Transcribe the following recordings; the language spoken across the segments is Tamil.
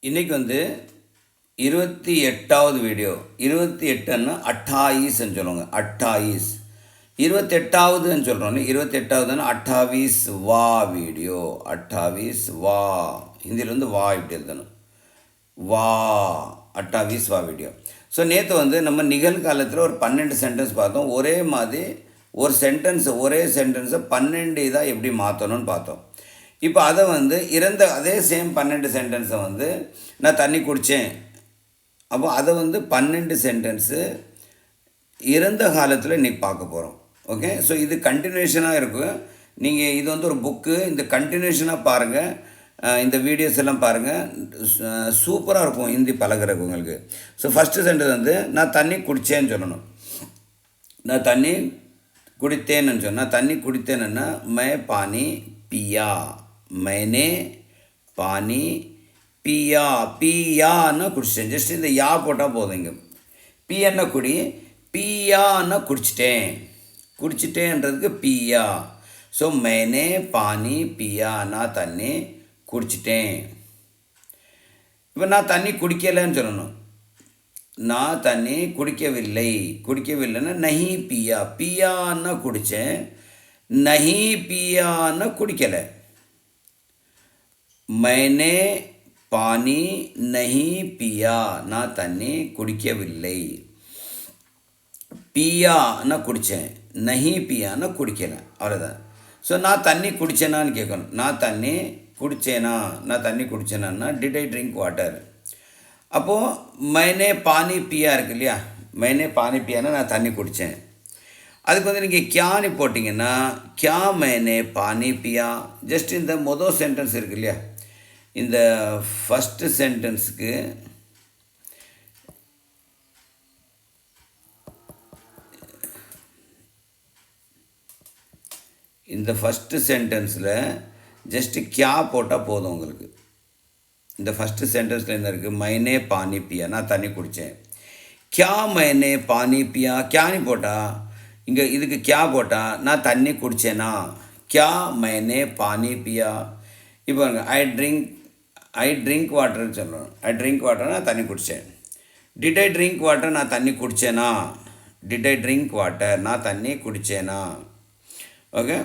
இன்றைக்கி வந்து 28வது வீடியோ. 28ன்னா அட்டாயிஸ்ன்னு சொல்லுவாங்க. அட்டாயிஸ் 28வதுன்னு சொல்கிறோம். 28வதுன்னா அட்டாவிஸ் வா வீடியோ. அட்டாவிஸ் வா, ஹிந்தியில் வந்து வா இப்படி எழுதணும். வா, அட்டாவிஸ் வா வீடியோ. ஸோ நேற்று வந்து நம்ம நிகழ்காலத்தில் ஒரு 12 சென்டென்ஸ் பார்த்தோம். ஒரே மாதிரி ஒரு ஒரே சென்டென்ஸை 12 இதாக எப்படி மாற்றணும்னு பார்த்தோம். இப்போ அதை வந்து அதே சேம் 12 சென்டென்ஸை வந்து நான் தண்ணி குடித்தேன். அப்போ அதை வந்து 12 சென்டென்ஸு இறந்த காலத்தில் இன்றைக்கி பார்க்க போகிறோம். ஓகே, ஸோ இது கண்டினியூஷனாக இருக்கும். நீங்கள் இது வந்து ஒரு புக்கு, இந்த கண்டினியூஷனாக பாருங்கள். இந்த வீடியோஸ் எல்லாம் பாருங்கள், சூப்பராக இருக்கும் ஹிந்தி பழகிறதுக்கு உங்களுக்கு. ஸோ ஃபஸ்ட்டு சென்டென்ஸ் வந்து நான் தண்ணி குடித்தேன்னு சொல்லணும். நான் தண்ணி குடித்தேன்னு சொன்னேன். நான் தண்ணி குடித்தேன்னா மை பானி பியா, मैंने பானி பியா. பியான்னா குடிச்சிட்டேன். ஜஸ்ட் இந்த யா போட்டால் போதுங்க. பியான்னா குடி, பியான்னா குடிச்சிட்டேன். குடிச்சிட்டேன்றதுக்கு பியா. ஸோ मैंने பானி பியா, நான் தண்ணி குடிச்சிட்டேன். இப்போ நான் தண்ணி குடிக்கலைன்னு சொல்லணும். நான் தண்ணி குடிக்கவில்லை. குடிக்கவில்லைன்னா நஹி பியா. பியான்னா குடித்தேன், நஹி பியான்னா குடிக்கலை. मैंने பானி நஹி பியா, நான் தண்ணி குடிக்கவில்லை. பியான்னா குடித்தேன், நஹி பியான்னா குடிக்கலை. அவ்வளோதான். ஸோ நான் தண்ணி குடித்தேனான்னு கேட்கணும். நான் தண்ணி குடித்தேனா, நான் தண்ணி குடித்தேனா, டிட் ஐ ட்ரிங்க் வாட்டர். அப்போது मैंने பானி பியா இருக்கு இல்லையா, मैंने பானி பியானா நான் தண்ணி குடித்தேன். அதுக்கு வந்து நீங்கள் கியான்னு போட்டிங்கன்னா கியா मैंने பானி பியா. ஜஸ்ட் இந்த மொதல் சென்டென்ஸ் இருக்கு இல்லையா, இந்த ஃபஸ்ட்டு சென்டென்ஸுக்கு இந்த ஃபஸ்ட்டு சென்டென்ஸில் ஜஸ்ட்டு கியா போட்டால் போதும் உங்களுக்கு. இந்த ஃபஸ்ட்டு சென்டென்ஸில் என்ன இருக்குது, मैंने பானி பியா, நான் தண்ணி குடித்தேன். கியா मैंने பானி பியா, கியானி போட்டால் இங்கே இதுக்கு கியா போட்டால் நான் தண்ணி குடித்தேனா. கியா मैंने பானி பியா. இப்போ ஐ ட்ரிங்க் வாட்டர்னு சொல்லணும். ஐ ட்ரிங்க் வாட்டர், நான் தண்ணி குடித்தேன். டிட் ஐ ட்ரிங்க் வாட்டர், நான் தண்ணி குடித்தேனா. டிட் ஐ ட்ரிங்க் வாட்டர், நான் தண்ணி குடித்தேனா. ஓகே,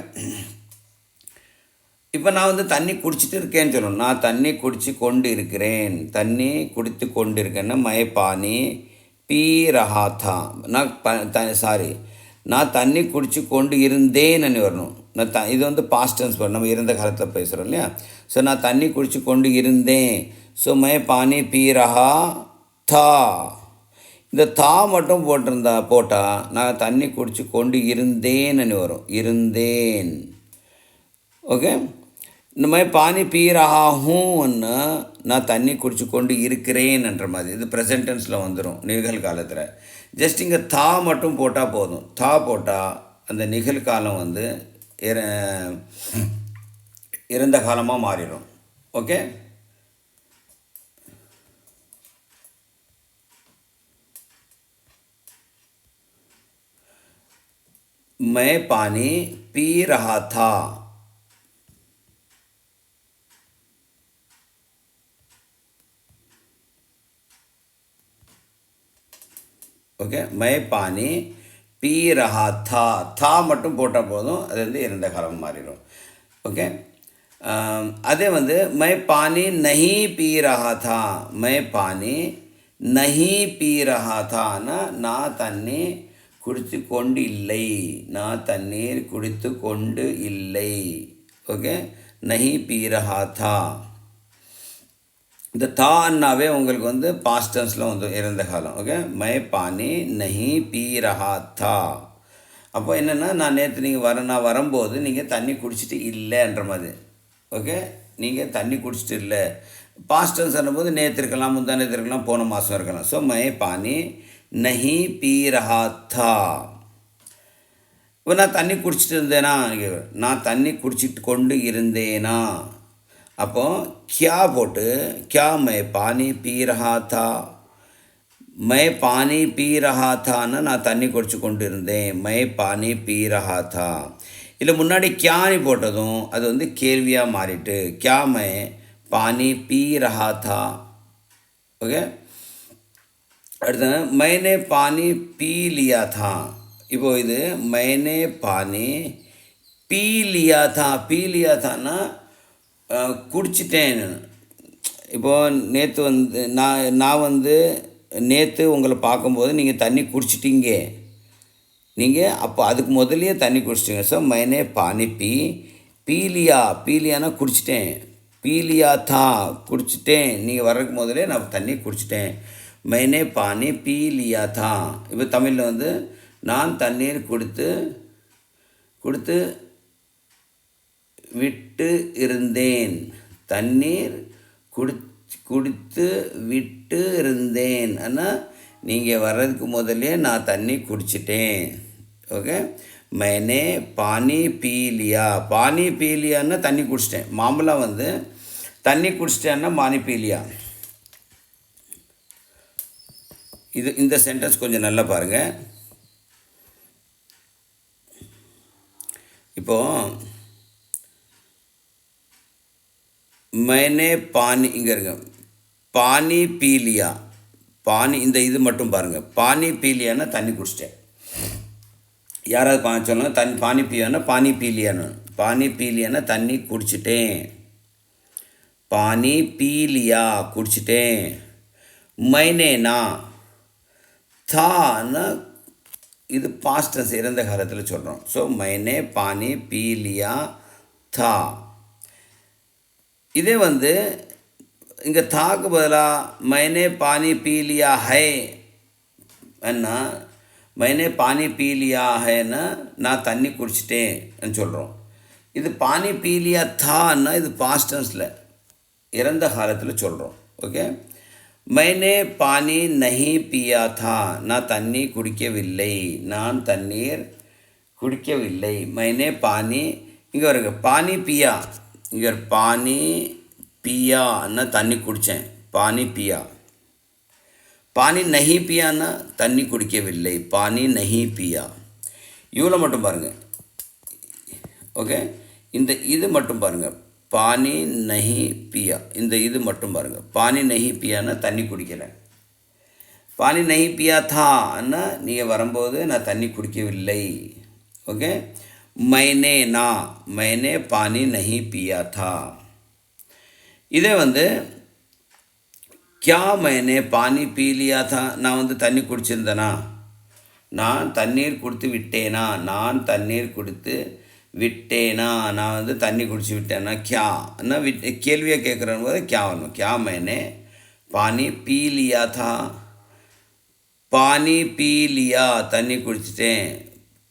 இப்போ நான் வந்து தண்ணி குடிச்சிட்டு இருக்கேன்னு சொல்லணும். நான் தண்ணி குடித்து கொண்டு இருக்கிறேன். தண்ணி குடித்து கொண்டு இருக்கேன்னா மை பானி பீ ரஹா தா. நான் தண்ணி குடித்து கொண்டு இருந்தேன்னு வரணும். இது வந்து பாஸ்ட் டென்ஸ் வரும், நம்ம இருந்த காலத்தில் பேசுகிறோம் இல்லையா. ஸோ நான் தண்ணி குடித்து கொண்டு இருந்தேன். ஸோ மை பானி பீ ரஹா தா. இந்த தா மட்டும் போட்டால் நான் தண்ணி குடித்து கொண்டு இருந்தேன்னு வரும், இருந்தேன். ஓகே, இந்த மாதிரி பானி பீ ரஹா ஹூன்னு நான் தண்ணி குடித்து கொண்டு இருக்கிறேன்ன்ற மாதிரி இது ப்ரெசன்ட் டென்ஸில் வந்துடும் நிகழ்காலத்தில். ஜஸ்ட் இங்கே தா மட்டும் போட்டால் போதும். தா போட்டால் அந்த நிகழ்காலம் வந்து இறந்த காலமாக மாறிடும். ஓகே, मैं पानी पी रहा था. ஓகே, मैं पानी पी रहा था. था மட்டும் போட்டால் போதும், அது வந்து இறந்த காலம் மாறிடும். ஓகே, அதே வந்து मैं पानी नहीं पी रहा था. मैं पानी नहीं पी रहा था நான் தண்ணி குடித்து கொண்டு இல்லை. நான் தண்ணீர் குடித்து கொண்டு இல்லை. ஓகே, நஹி பீ ரஹா தா. இந்த தான்னாவே உங்களுக்கு வந்து பாஸ்ட் டென்ஸில் வந்து இறந்த காலம். ஓகே, மை பானி நஹி பீ ரஹா தா. அப்போ என்னென்னா நான் நேற்று நான் வரும்போது நீங்கள் தண்ணி குடிச்சிட்டு இல்லைன்ற மாதிரி. ஓகே, நீங்கள் தண்ணி குடிச்சிட்டு இல்லை. பாஸ்ட் டென்ஸ் ஆனும்போது நேற்று இருக்கலாம், முந்தா நேற்று இருக்கலாம், போன மாதம் இருக்கலாம். ஸோ மை பானி நஹி பீ ரஹா தா. இப்போ நான் தண்ணி குடிச்சிட்டு இருந்தேனா, நான் தண்ணி குடிச்சிட்டு கொண்டு இருந்தேனா. அப்போது கியா போட்டு கியா மை பானி பீ ரஹா தா. மை பானி பீ ரஹா தான்னு நான் தண்ணி குடிச்சு கொண்டு இருந்தேன். மை பானி பீ ரஹா தா. இல்லை முன்னாடி கியானி போட்டதும் அது வந்து கேள்வியாக மாறிட்டு கியா மை பானி பீ ரஹா தா. ஓகே. அடுத்து மைனே பானி பீ லியா தா. இப்போது இது மைனே பானி பீ லியா தா. பீ லியா தான்னா குடிச்சிட்டேன். இப்போது நேற்று வந்து நான் வந்து நேற்று உங்களை பார்க்கும்போது நீங்கள் தண்ணி குடிச்சிட்டீங்க. நீங்கள் அப்போ அதுக்கு முதல்லையே தண்ணி குடிச்சிட்டிங்க. ஸோ மைனே பானி பீலியானா குடிச்சிட்டேன். பீலியா தா குடிச்சிட்டேன். நீங்கள் வர்றதுக்கு முதலே நான் தண்ணி குடிச்சிட்டேன். மைனே பானி பீலியா தா. இப்போ தமிழில் வந்து நான் தண்ணீர் குடித்து விட்டு இருந்தேன். தண்ணீர் குடித்து விட்டு இருந்தேன். ஆனால் நீங்கள் வர்றதுக்கு முதல்லே நான் தண்ணி குடிச்சிட்டேன். ஓகே. மைனே பானி பீலியா. பானி பீலியான்னா தண்ணி குடிச்சிட்டேன். மாமூலாக வந்து தண்ணி குடிச்சிட்டேன்னா பானி பீலியா. இந்த சென்டென்ஸ் கொஞ்சம் நல்லா பாருங்கள். இப்போது மைனே பானி இங்கே இருங்க. பானி பீலியா. பானி இந்த இது மட்டும் பாருங்கள். பானி பீலியானா தண்ணி குடிச்சிட்டேன். யாராவது சொல்லுங்க. பானி பீலியானா பானி பீலியானு. பானி பீலியானா தண்ணி குடிச்சிட்டேன். பானி பீலியா குடிச்சிட்டேன். மைனேனா தான்னா இது பாஸ்ட் டென்ஸ் இறந்த காலத்தில் சொல்கிறோம். ஸோ மைனே பானி பீலியா தா. இதே வந்து இங்கே தாக்கு பதிலாக மைனே பானி பீலியா ஹை அண்ணா. மைனே பானி பீலியா ஹைன்னா நான் தண்ணி குடிச்சிட்டேன்னு சொல்கிறோம். இது பானி பீலியா தான்னா இது பாஸ்ட் டென்ஸில் இறந்த காலத்தில் சொல்கிறோம். ஓகே. மைனே பானி நஹி பியா தா. நான் தண்ணி குடிக்கவில்லை. நான் தண்ணீர் குடிக்கவில்லை. மைனே பானி இங்கே வருங்க. பானி பியா இங்கே பானி பியான்னா தண்ணி குடித்தேன். பானி பியா. பானி நஹி பியான்னா தண்ணி குடிக்கவில்லை. பானி நஹி பியா. இவ்வளோ மட்டும் பாருங்கள். ஓகே. இந்த இது மட்டும் பாருங்கள். பானி நஹி பியா. இந்த இது மட்டும் பாருங்கள். பானி நஹி பியான்னா தண்ணி குடிக்கலை. பானி நஹி பியா தான்னா நீங்கள் வரும்போது நான் தண்ணி குடிக்கவில்லை. ஓகே. मैंने पानी नहीं पिया था. இதே வந்து क्या मैंने पानी पी लिया था. நான் வந்து தண்ணி குடிச்சிருந்தேனா. நான் தண்ணீர் குடித்து விட்டேனா. நான் தண்ணீர் குடித்து விட்டேனா. நான் வந்து தண்ணி குடிச்சு விட்டேனா. क्या கேள்வியை கேட்குற போது क्या வரணும். क्या मैंने पानी पी लिया था. पानी पी लिया தண்ணி குடிச்சிட்டேன்.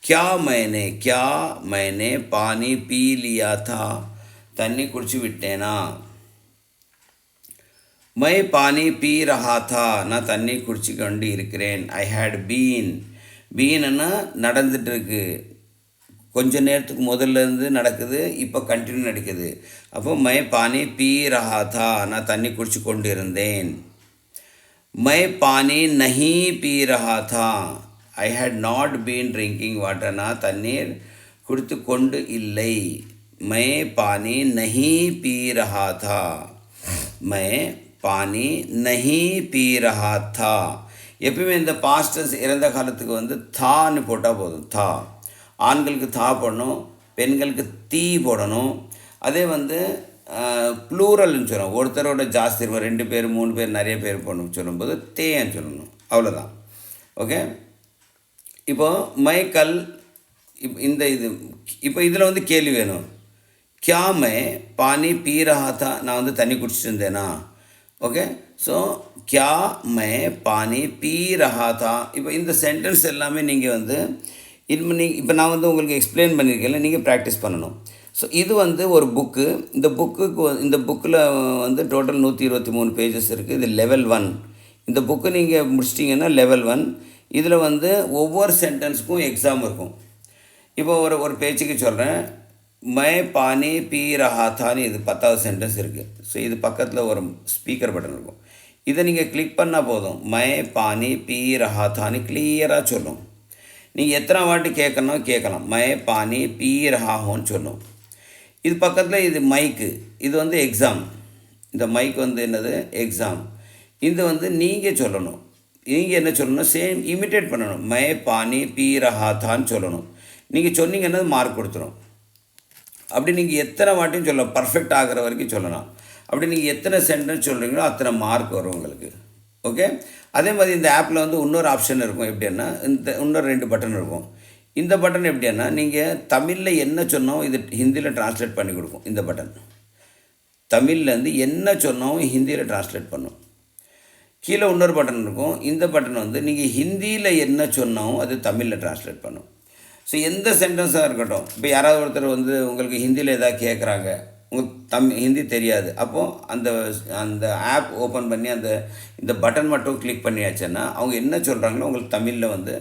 क्या मैंने पानी पी लिया था. तन्नी कुछ विट्टेना. मैं पानी पी रहा था. ना तन्नी कुडिच्चिकोंडु इरुक्किरेन. I had been ना நடந்துட்டு இருக்கு. கொஞ்ச நேரத்துக்கு முதல்ல இருந்து நடக்குது. இப்போ கண்டினியூ நடக்குது. அப்போ मैं पानी पी रहा था. நான் தண்ணி குடிச்சு கொண்டு இருந்தேன். मैं पानी नहीं पी रहा था. I had not been drinking water. நான் தண்ணீர் குடித்து கொண்டு இல்லை. मैं पानी नहीं पी रहा था. मैं पानी नहीं पी रहा था. எப்பவுமே இந்த பாஸ்ட் டென்ஸ் இறந்த காலத்துக்கு வந்து தான்னு போட்டால் போதும். தா. ஆண்களுக்கு தா போடணும். பெண்களுக்கு தீ போடணும். அதே வந்து ப்ளூரல்னு சொல்லணும். ஒருத்தரோட ஜாஸ்தி இருக்கும். 2 பேர் 3 பேர் நிறைய பேர் போடணும் சொல்லும்போது தேன்னு சொல்லணும். அவ்வளோதான். ஓகே. இப்போது மைக்கல் இந்த இது இப்போ இதில் வந்து கேள்வி வேணும். क्या मैं पानी पी रहा था. நான் வந்து தண்ணி குடிச்சிட்டு இருந்தேனா. ஓகே. ஸோ क्या मैं पानी पी रहा था. இப்போ இந்த சென்டென்ஸ் எல்லாமே நீங்கள் வந்து இப்போ நான் வந்து உங்களுக்கு எக்ஸ்பிளைன் பண்ணியிருக்கேன். நீங்கள் ப்ராக்டிஸ் பண்ணணும். ஸோ இது வந்து ஒரு புக்கு. இந்த புக்கில் வந்து டோட்டல் 123 பேஜஸ் இருக்குது. இது லெவல் 1. இந்த புக்கு நீங்கள் முடிச்சிட்டிங்கன்னா லெவல் 1. இதில் வந்து ஒவ்வொரு சென்டென்ஸுக்கும் எக்ஸாம் இருக்கும். இப்போ ஒரு பேச்சுக்கு சொல்கிறேன். மை பானி பீ ரஹா தான்னு இது 10வது சென்டென்ஸ் இருக்குது. ஸோ இது பக்கத்தில் ஒரு ஸ்பீக்கர் பட்டன் இருக்கும். இதை நீங்கள் கிளிக் பண்ணால் போதும். மை பானி பீ ரஹா தான்னு கிளியராக சொல்லும். நீங்கள் எத்தனை வாட்டி கேட்கலாம். மை பானி பீ ரஹாஹோன்னு சொல்லும். இது பக்கத்தில் இது மைக்கு. இது வந்து எக்ஸாம். இந்த மைக் வந்து என்னது எக்ஸாம். இது வந்து நீங்கள் சொல்லணும். நீங்கள் என்ன சொல்லணும், சேம் இமிட்டேட் பண்ணணும். மை பானி பீ ரஹா தான்னு சொல்லணும். நீங்கள் சொன்னீங்கன்னா மார்க் கொடுத்துரும். அப்படி நீங்கள் எத்தனை வாட்டியும் சொல்லலாம், பர்ஃபெக்ட் ஆகிற வரைக்கும் சொல்லலாம். அப்படி நீங்கள் எத்தனை சென்டென்ஸ் சொல்கிறீங்களோ அத்தனை மார்க் வரும் உங்களுக்கு. ஓகே. அதே மாதிரி இந்த ஆப்பில் வந்து இன்னொரு ஆப்ஷன் இருக்கும். எப்படின்னா இன்னொரு 2 பட்டன் இருக்கும். இந்த பட்டன் எப்படின்னா நீங்கள் தமிழில் என்ன சொன்னோம் இது ஹிந்தியில் ட்ரான்ஸ்லேட் பண்ணி கொடுக்கும். இந்த பட்டன் தமிழ்லேருந்து என்ன சொன்னோம் ஹிந்தியில் ட்ரான்ஸ்லேட் பண்ணும். கீழே இன்னொரு பட்டன் இருக்கும். இந்த பட்டன் வந்து நீங்கள் ஹிந்தியில் என்ன சொன்னோம் அது தமிழில் ட்ரான்ஸ்லேட் பண்ணும். ஸோ எந்த சென்டென்ஸாக இருக்கட்டும், இப்போ யாராவது ஒருத்தர் வந்து உங்களுக்கு ஹிந்தியில் எதாவது கேட்குறாங்க, உங்களுக்கு ஹிந்தி தெரியாது, அப்போது அந்த ஆப் ஓப்பன் பண்ணி இந்த பட்டன் மட்டும் கிளிக் பண்ணியாச்சுன்னா அவங்க என்ன சொல்கிறாங்களோ உங்களுக்கு தமிழில் வந்து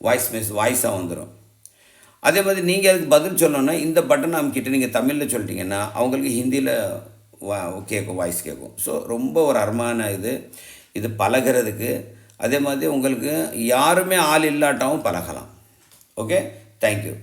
வாய்ஸாக வந்துடும். அதே மாதிரி நீங்கள் அதுக்கு பதில் சொல்லணுன்னா இந்த பட்டன் அமுக்கிட்டு நீங்கள் தமிழில் சொல்லிட்டீங்கன்னா அவங்களுக்கு ஹிந்தியில் கேட்கும், வாய்ஸ் கேட்கும். ஸோ ரொம்ப ஒரு அருமையான இது பழகிறதுக்கு. அதே மாதிரி உங்களுக்கு யாருமே ஆள் இல்லாட்டாவும் பழகலாம். Okay, thank you.